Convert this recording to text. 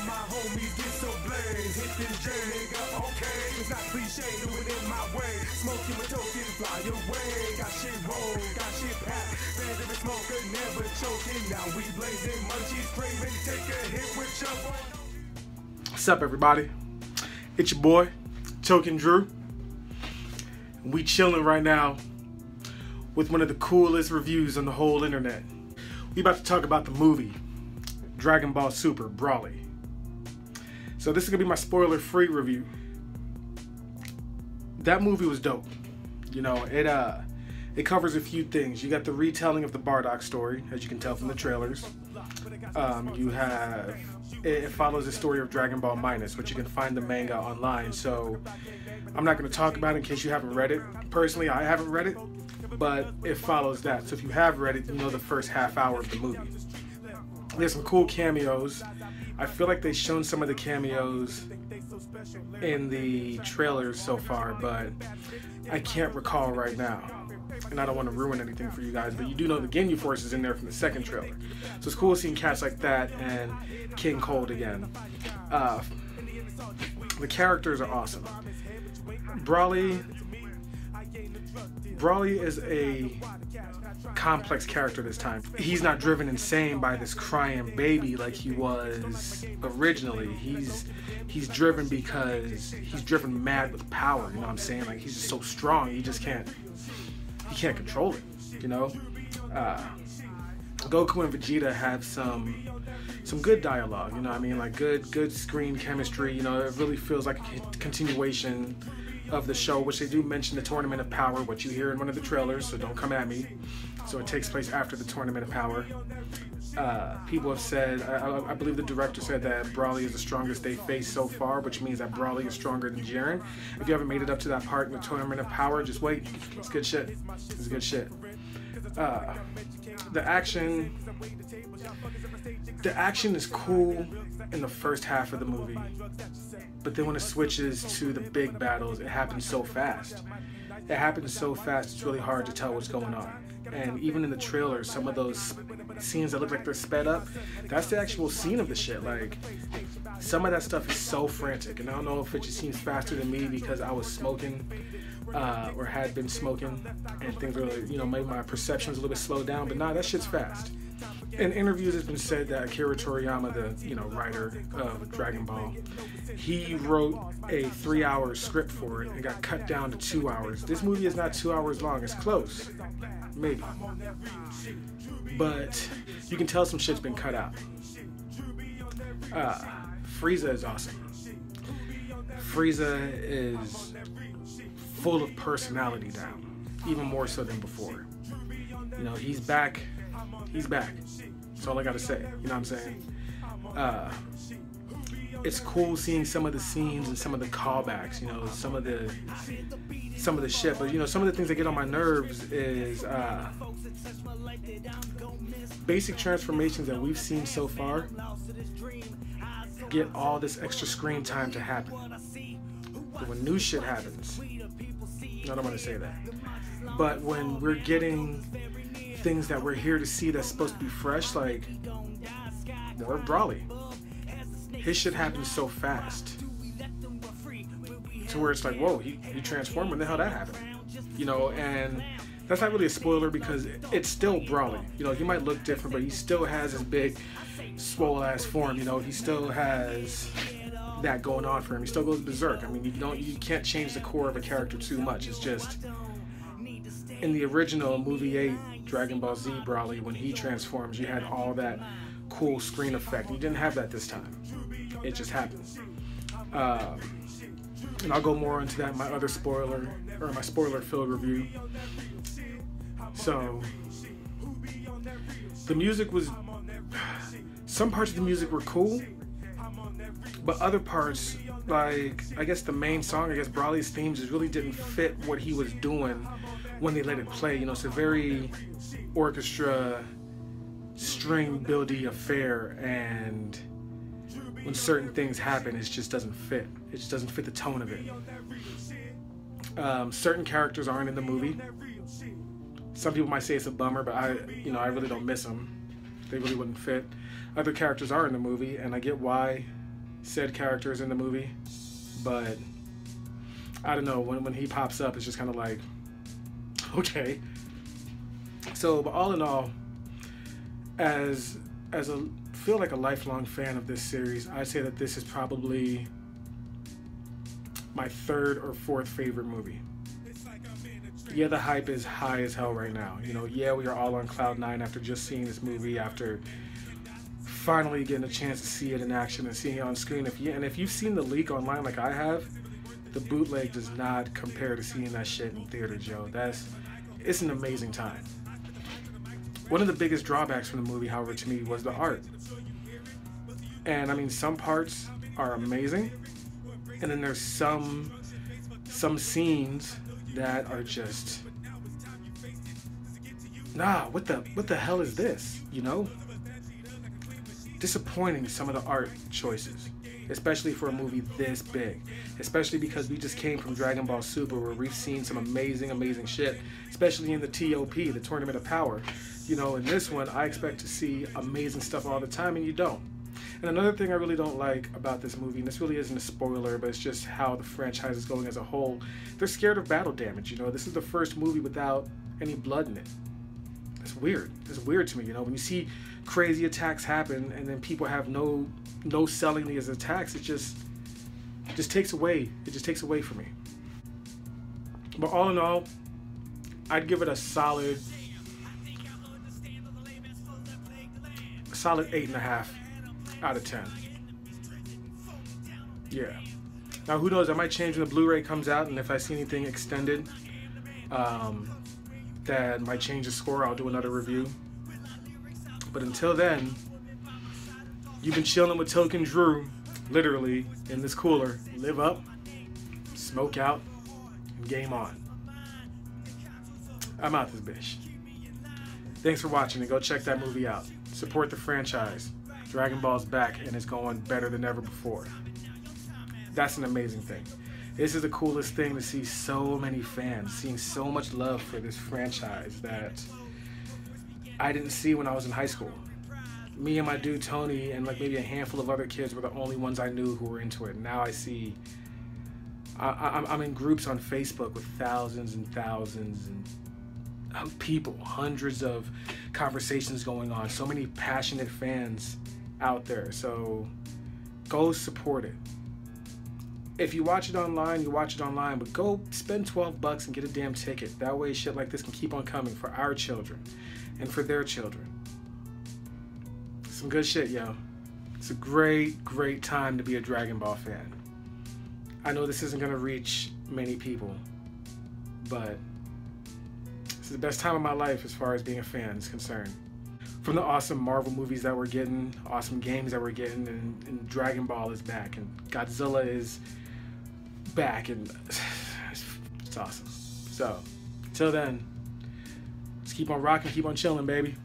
my homies get so blaze. Hit this J, nigga, okay. It's not cliche, do it in my way. Smoking with tokens, fly away. Got shit rolled, got shit packed. Fans of a smoker, never choking. Now we blazing, munchies craving. Take a hit with your boy. What's up, everybody? It's your boy, Token Drew. We chilling right now with one of the coolest reviews on the whole internet. We about to talk about the movie Dragon Ball Super Broly. So this is gonna be my spoiler-free review. That movie was dope. You know, it covers a few things. You got the retelling of the Bardock story, as you can tell from the trailers. It follows the story of Dragon Ball Minus, but you can find the manga online. So I'm not going to talk about it in case you haven't read it. Personally, I haven't read it, but it follows that. So if you have read it, you know the first half hour of the movie. There's some cool cameos. I feel like they've shown some of the cameos in the trailers so far, but I can't recall right now. And I don't want to ruin anything for you guys, but you do know the Ginyu Force is in there from the second trailer. So it's cool seeing cats like that and King Cold again. The characters are awesome. Broly is a complex character this time. He's not driven insane by this crying baby like he was originally. He's driven because he's driven mad with power, you know what I'm saying? Like, he's just so strong, he can't control it, you know? Goku and Vegeta have some good dialogue, you know what I mean? Like good screen chemistry, you know, it really feels like a continuation of the show, which they do mention the Tournament of Power, which you hear in one of the trailers, so don't come at me. So it takes place after the Tournament of Power. People have said, I believe the director said that Broly is the strongest they faced so far, which means that Broly is stronger than Jiren. If you haven't made it up to that part in the Tournament of Power, just wait. It's good shit. It's good shit. The action is cool in the first half of the movie, but then when it switches to the big battles, it happens so fast. It happens so fast, it's really hard to tell what's going on. And even in the trailer, some of those scenes that look like they're sped up, that's the actual scene of the shit. Like, some of that stuff is so frantic, and I don't know if it just seems faster than me because I was smoking or had been smoking, and things were, you know, maybe my perception was a little bit slowed down, but nah, that shit's fast. In interviews, it's been said that Akira Toriyama, the writer of Dragon Ball, he wrote a 3-hour script for it and got cut down to 2 hours. This movie is not 2 hours long. It's close, maybe, but you can tell some shit's been cut out. Frieza is awesome. Frieza is full of personality now, even more so than before. You know, he's back. He's back. That's all I gotta say. You know what I'm saying? It's cool seeing some of the scenes and some of the callbacks. You know, some of the shit. But you know, some of the things that get on my nerves is basic transformations that we've seen so far get all this extra screen time to happen. But when new shit happens, I don't want to say that. But when we're getting things that we're here to see that's supposed to be fresh, like more of Broly. His shit happens so fast to where it's like, whoa, he transformed, when the hell that happened? You know, and that's not really a spoiler because it's still Broly. You know, he might look different, but he still has his big swole ass form. You know, he still has that going on for him. He still goes berserk. I mean, you can't change the core of a character too much. It's just, in the original movie 8, Dragon Ball Z Broly, when he transforms, you had all that cool screen effect. You didn't have that this time. It just happened. And I'll go more into that in my other spoiler, or my spoiler-filled review. So, the music was, some parts of the music were cool, but other parts, like, I guess the main song, Broly's themes, just really didn't fit what he was doing when they let it play. You know, it's a very orchestra string buildy affair, and when certain things happen, it just doesn't fit. It just doesn't fit the tone of it. Certain characters aren't in the movie. Some people might say it's a bummer, but I really don't miss them. They really wouldn't fit. Other characters are in the movie, and I get why said characters in the movie, but I don't know, when he pops up, it's just kind of like, okay. So, but all in all, as a feel like a lifelong fan of this series, I'd say that this is probably my third or fourth favorite movie. Yeah, the hype is high as hell right now. You know, yeah, we are all on cloud nine after just seeing this movie, after finally getting a chance to see it in action and seeing it on screen. If you've seen the leak online like I have, the bootleg does not compare to seeing that shit in theater, Joe. It's an amazing time. One of the biggest drawbacks from the movie, however, to me, was the art. And I mean, some parts are amazing, and then there's some scenes that are just, nah, what the hell is this, you know? Disappointing, some of the art choices, especially for a movie this big, especially because we just came from Dragon Ball Super, where we've seen some amazing shit, especially in the TOP, the Tournament of Power. You know, in this one, I expect to see amazing stuff all the time, and you don't. And another thing I really don't like about this movie, and this really isn't a spoiler, but it's just how the franchise is going as a whole, they're scared of battle damage. You know, this is the first movie without any blood in it. It's weird. It's weird to me, you know, when you see crazy attacks happen and then people have no selling these attacks, it just takes away. It just takes away from me. But all in all, I'd give it a solid 8.5 out of 10. Yeah. Now who knows, I might change when the Blu-ray comes out, and if I see anything extended that might change the score, I'll do another review. But until then, you've been chilling with Token Drew, literally in this cooler. Live up, smoke out, and game on. I'm out this bitch. Thanks for watching, and go check that movie out. Support the franchise. Dragon Ball's back, and it's going better than ever before. That's an amazing thing. This is the coolest thing, to see so many fans seeing so much love for this franchise that I didn't see when I was in high school. Me and my dude Tony and like maybe a handful of other kids were the only ones I knew who were into it. Now I see, I'm in groups on Facebook with thousands and thousands of people, hundreds of conversations going on, so many passionate fans out there. So go support it. If you watch it online, you watch it online, but go spend $12 and get a damn ticket. That way shit like this can keep on coming for our children and for their children. Some good shit, yo. It's a great time to be a Dragon Ball fan. I know this isn't gonna reach many people, but this is the best time of my life as far as being a fan is concerned. From the awesome Marvel movies that we're getting, awesome games that we're getting, and Dragon Ball is back, and Godzilla is back, and it's awesome. So, until then, just keep on rocking, keep on chilling, baby.